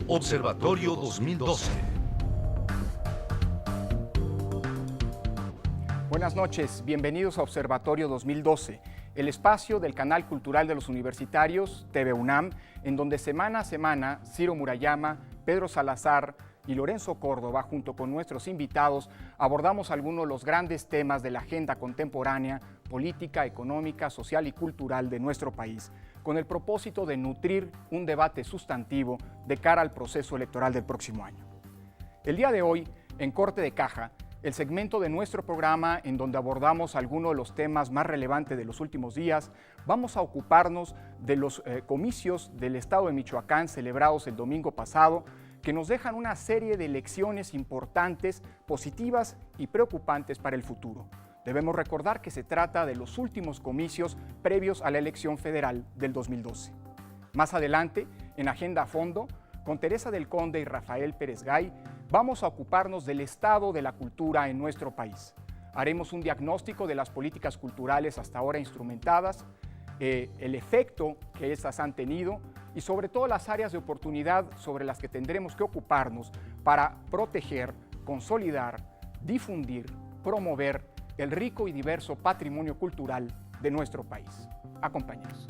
Observatorio 2012. Buenas noches, bienvenidos a Observatorio 2012, el espacio del canal cultural de los universitarios TV UNAM, en donde semana a semana Ciro Murayama, Pedro Salazar y Lorenzo Córdoba, junto con nuestros invitados, abordamos algunos de los grandes temas de la agenda contemporánea, política, económica, social y cultural de nuestro país, con el propósito de nutrir un debate sustantivo de cara al proceso electoral del próximo año. El día de hoy, en Corte de Caja, el segmento de nuestro programa en donde abordamos algunos de los temas más relevantes de los últimos días, vamos a ocuparnos de los comicios del estado de Michoacán celebrados el domingo pasado, que nos dejan una serie de lecciones importantes, positivas y preocupantes para el futuro. Debemos recordar que se trata de los últimos comicios previos a la elección federal del 2012. Más adelante, en Agenda a Fondo, con Teresa del Conde y Rafael Pérez Gay, vamos a ocuparnos del estado de la cultura en nuestro país. Haremos un diagnóstico de las políticas culturales hasta ahora instrumentadas, el efecto que estas han tenido y sobre todo las áreas de oportunidad sobre las que tendremos que ocuparnos para proteger, consolidar, difundir, promover el rico y diverso patrimonio cultural de nuestro país. Acompáñenos.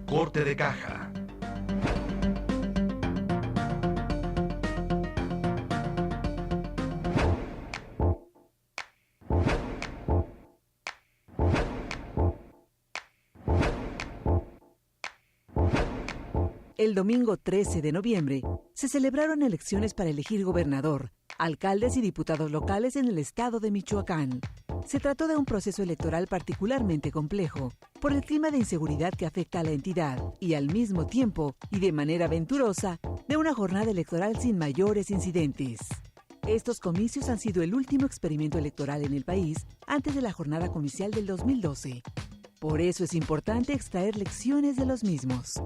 Corte de Caja. El domingo 13 de noviembre se celebraron elecciones para elegir gobernador, alcaldes y diputados locales en el estado de Michoacán. Se trató de un proceso electoral particularmente complejo por el clima de inseguridad que afecta a la entidad y al mismo tiempo, y de manera venturosa, de una jornada electoral sin mayores incidentes. Estos comicios han sido el último experimento electoral en el país antes de la jornada comicial del 2012. Por eso es importante extraer lecciones de los mismos.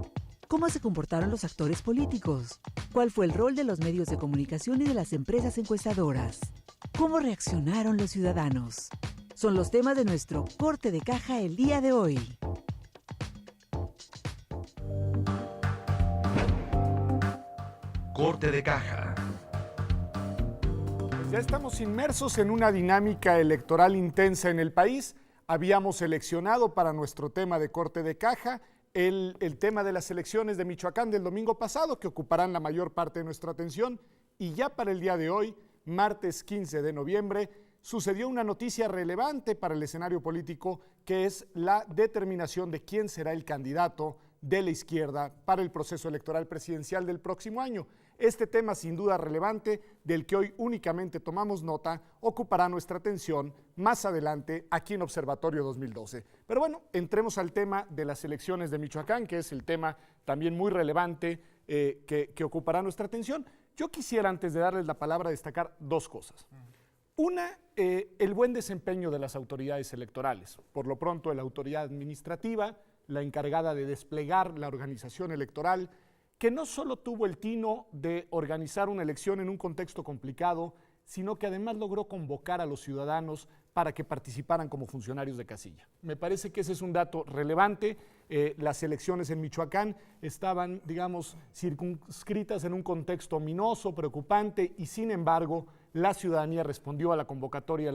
¿Cómo se comportaron los actores políticos? ¿Cuál fue el rol de los medios de comunicación y de las empresas encuestadoras? ¿Cómo reaccionaron los ciudadanos? Son los temas de nuestro Corte de Caja el día de hoy. Corte de Caja. Pues ya estamos inmersos en una dinámica electoral intensa en el país. Habíamos seleccionado para nuestro tema de Corte de Caja el tema de las elecciones de Michoacán del domingo pasado, que ocuparán la mayor parte de nuestra atención, y ya para el día de hoy, martes 15 de noviembre, sucedió una noticia relevante para el escenario político, que es la determinación de quién será el candidato de la izquierda para el proceso electoral presidencial del próximo año. Este tema sin duda relevante, del que hoy únicamente tomamos nota, ocupará nuestra atención más adelante aquí en Observatorio 2012. Pero bueno, entremos al tema de las elecciones de Michoacán, que es el tema también muy relevante que ocupará nuestra atención. Yo quisiera, antes de darles la palabra, destacar dos cosas. Una, el buen desempeño de las autoridades electorales. Por lo pronto, la autoridad administrativa, la encargada de desplegar la organización electoral, que no solo tuvo el tino de organizar una elección en un contexto complicado, sino que además logró convocar a los ciudadanos para que participaran como funcionarios de casilla. Me parece que ese es un dato relevante. Las elecciones en Michoacán estaban, digamos, circunscritas en un contexto ominoso, preocupante, y sin embargo, la ciudadanía respondió a la convocatoria de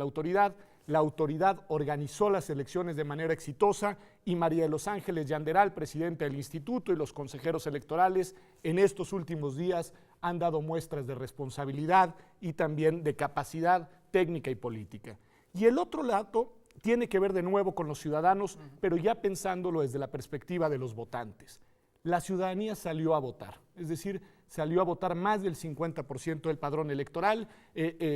la autoridad organizó las elecciones de manera exitosa y María de los Ángeles Yanderal, presidenta del instituto, y los consejeros electorales en estos últimos días han dado muestras de responsabilidad y también de capacidad técnica y política. Y el otro lado tiene que ver de nuevo con los ciudadanos, pero ya pensándolo desde la perspectiva de los votantes. La ciudadanía salió a votar, es decir, salió a votar más del 50% del padrón electoral,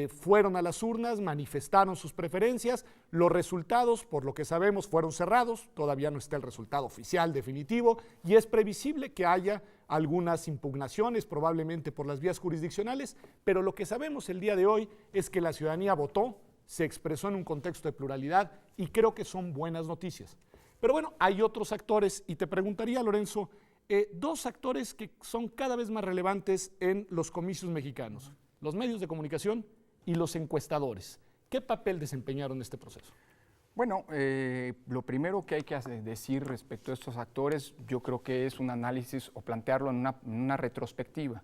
fueron a las urnas, manifestaron sus preferencias, los resultados, por lo que sabemos, fueron cerrados, todavía no está el resultado oficial definitivo y es previsible que haya algunas impugnaciones, probablemente por las vías jurisdiccionales, pero lo que sabemos el día de hoy es que la ciudadanía votó, se expresó en un contexto de pluralidad y creo que son buenas noticias. Pero bueno, hay otros actores y te preguntaría, Lorenzo, dos actores que son cada vez más relevantes en los comicios mexicanos, los medios de comunicación y los encuestadores. ¿Qué papel desempeñaron en este proceso? Bueno, lo primero que hay que decir respecto a estos actores, yo creo que es un análisis o plantearlo en una retrospectiva.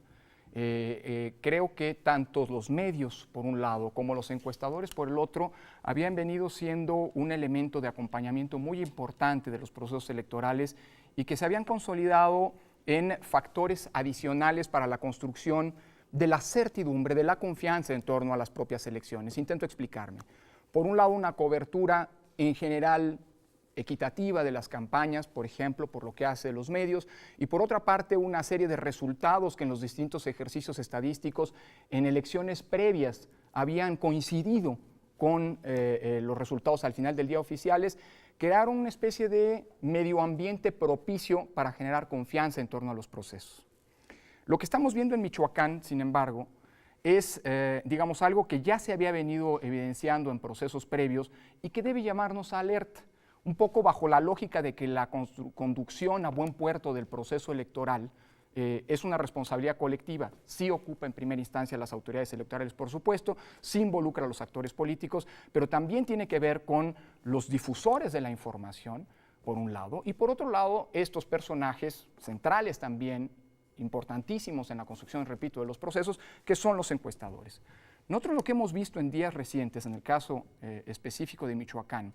Creo que tanto los medios, por un lado, como los encuestadores, por el otro, habían venido siendo un elemento de acompañamiento muy importante de los procesos electorales y que se habían consolidado en factores adicionales para la construcción de la certidumbre, de la confianza en torno a las propias elecciones. Intento explicarme. Por un lado, una cobertura en general equitativa de las campañas, por ejemplo, por lo que hace los medios, y por otra parte una serie de resultados que en los distintos ejercicios estadísticos en elecciones previas habían coincidido con los resultados al final del día oficiales, crearon una especie de medio ambiente propicio para generar confianza en torno a los procesos. Lo que estamos viendo en Michoacán, sin embargo, es, digamos, algo que ya se había venido evidenciando en procesos previos y que debe llamarnos a alerta, un poco bajo la lógica de que la conducción a buen puerto del proceso electoral es una responsabilidad colectiva. Sí ocupa en primera instancia a las autoridades electorales, por supuesto, sí involucra a los actores políticos, pero también tiene que ver con los difusores de la información, por un lado, y por otro lado, estos personajes centrales también, importantísimos en la construcción, repito, de los procesos, que son los encuestadores. Nosotros lo que hemos visto en días recientes, en el caso específico de Michoacán,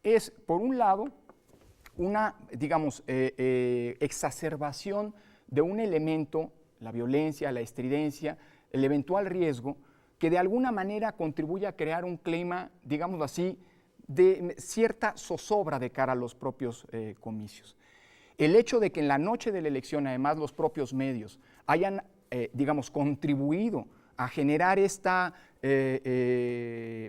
es, por un lado, una, digamos, exacerbación de un elemento, la violencia, la estridencia, el eventual riesgo, que de alguna manera contribuye a crear un clima, digámoslo así, de cierta zozobra de cara a los propios comicios. El hecho de que en la noche de la elección, además, los propios medios hayan, digamos, contribuido a generar esta,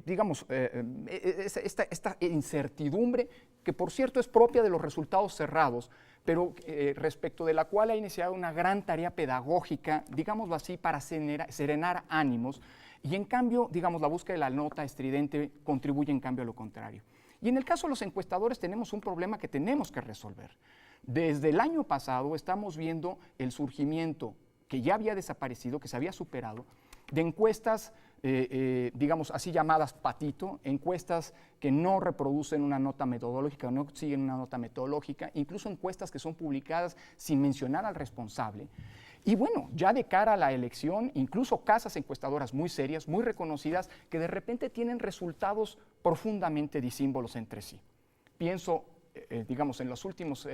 digamos, esta incertidumbre, que por cierto es propia de los resultados cerrados, pero respecto de la cual ha iniciado una gran tarea pedagógica, digámoslo así, para serenar ánimos, y en cambio, digamos, la búsqueda de la nota estridente contribuye en cambio a lo contrario. Y en el caso de los encuestadores tenemos un problema que tenemos que resolver. Desde el año pasado estamos viendo el surgimiento, que ya había desaparecido, que se había superado, de encuestas, digamos así llamadas patito, encuestas que no reproducen una nota metodológica, no siguen una nota metodológica, incluso encuestas que son publicadas sin mencionar al responsable. Y bueno, ya de cara a la elección, incluso casas encuestadoras muy serias, muy reconocidas, que de repente tienen resultados profundamente disímbolos entre sí. Pienso, digamos, en las últimas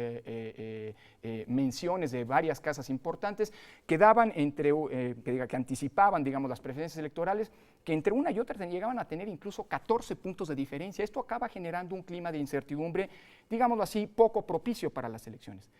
menciones de varias casas importantes que daban que anticipaban, digamos, las preferencias electorales, que entre una y otra llegaban a tener incluso 14 puntos de diferencia. Esto acaba generando un clima de incertidumbre, digámoslo así, poco propicio para las elecciones.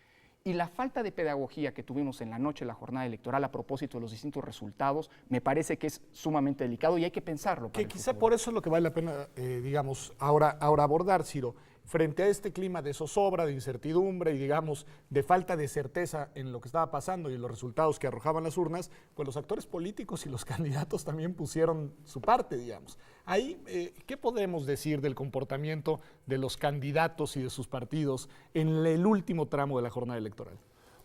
Y la falta de pedagogía que tuvimos en la noche de la jornada electoral a propósito de los distintos resultados, me parece que es sumamente delicado y hay que pensarlo. Que quizá por eso es lo que vale la pena, digamos, ahora abordar, Ciro. Frente a este clima de zozobra, de incertidumbre y, digamos, de falta de certeza en lo que estaba pasando y en los resultados que arrojaban las urnas, pues los actores políticos y los candidatos también pusieron su parte, digamos. Ahí, ¿qué podemos decir del comportamiento de los candidatos y de sus partidos en el último tramo de la jornada electoral?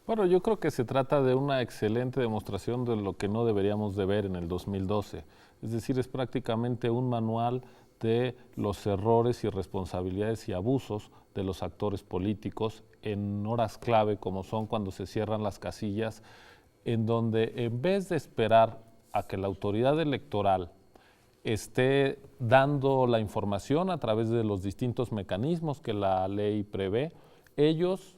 Bueno, yo creo que se trata de una excelente demostración de lo que no deberíamos de ver en el 2012. Es decir, es prácticamente un manual de los errores y responsabilidades y abusos de los actores políticos en horas clave, como son cuando se cierran las casillas, en donde en vez de esperar a que la autoridad electoral esté dando la información a través de los distintos mecanismos que la ley prevé, ellos,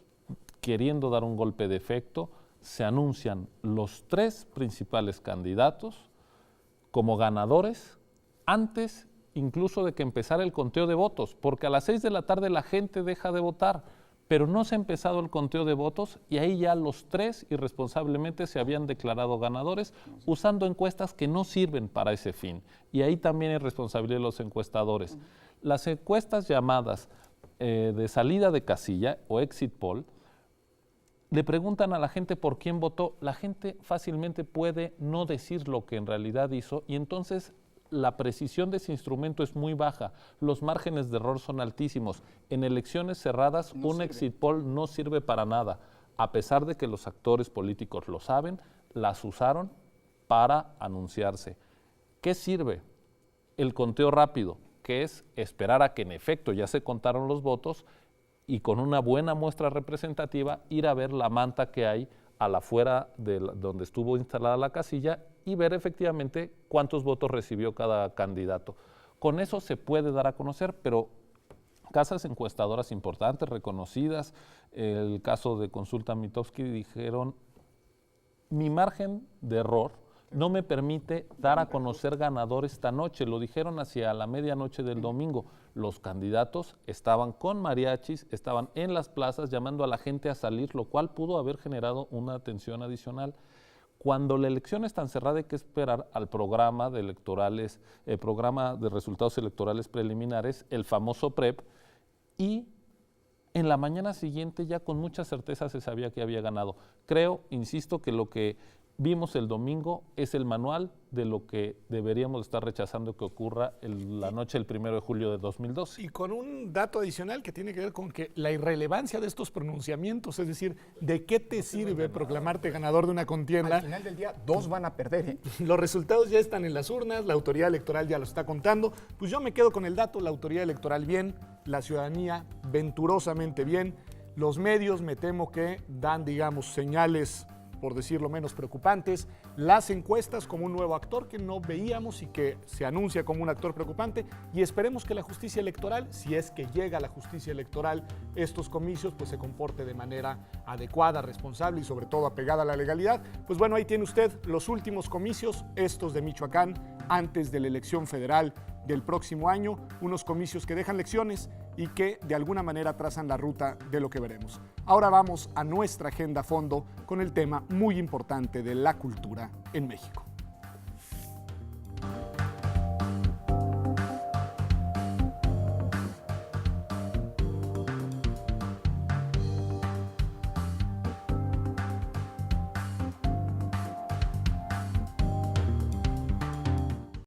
queriendo dar un golpe de efecto, se anuncian los 3 principales candidatos como ganadores antes incluso de que empezara el conteo de votos, porque a las 6 de la tarde la gente deja de votar, pero no se ha empezado el conteo de votos y ahí ya los 3 irresponsablemente se habían declarado ganadores usando encuestas que no sirven para ese fin. Y ahí también hay responsabilidad de los encuestadores. Las encuestas llamadas de salida de casilla o exit poll le preguntan a la gente por quién votó, la gente fácilmente puede no decir lo que en realidad hizo y entonces la precisión de ese instrumento es muy baja, los márgenes de error son altísimos. En elecciones cerradas un exit poll no sirve para nada, a pesar de que los actores políticos lo saben, las usaron para anunciarse. ¿Qué sirve? El conteo rápido, que es esperar a que en efecto ya se contaron los votos y con una buena muestra representativa ir a ver la manta que hay a la afuera de donde estuvo instalada la casilla y ver efectivamente cuántos votos recibió cada candidato. Con eso se puede dar a conocer, pero casas encuestadoras importantes, reconocidas, el caso de Consulta Mitofsky, dijeron, mi margen de error no me permite dar a conocer ganadores esta noche, lo dijeron hacia la medianoche del domingo. Los candidatos estaban con mariachis, estaban en las plazas llamando a la gente a salir, lo cual pudo haber generado una tensión adicional. Cuando la elección es tan cerrada hay que esperar al programa de resultados electorales preliminares, el famoso PREP, y en la mañana siguiente ya con mucha certeza se sabía que había ganado. Creo, insisto, que lo que vimos el domingo es el manual de lo que deberíamos estar rechazando que ocurra la noche del 1 de julio de 2012. Y con un dato adicional que tiene que ver con que la irrelevancia de estos pronunciamientos, es decir, ¿de qué te sirve proclamarte ganador de una contienda? Al final del día, dos van a perder, ¿eh? Los resultados ya están en las urnas, la autoridad electoral ya lo está contando. Pues yo me quedo con el dato, la autoridad electoral bien, la ciudadanía venturosamente bien. Los medios me temo que dan, digamos, señales, por decirlo menos, preocupantes. Las encuestas como un nuevo actor que no veíamos y que se anuncia como un actor preocupante, y esperemos que la justicia electoral, si es que llega a la justicia electoral estos comicios, pues se comporte de manera adecuada, responsable y sobre todo apegada a la legalidad. Pues bueno, ahí tiene usted los últimos comicios, estos de Michoacán, antes de la elección federal del próximo año, unos comicios que dejan lecciones y que de alguna manera trazan la ruta de lo que veremos. Ahora vamos a nuestra agenda a fondo con el tema muy importante de la cultura en México.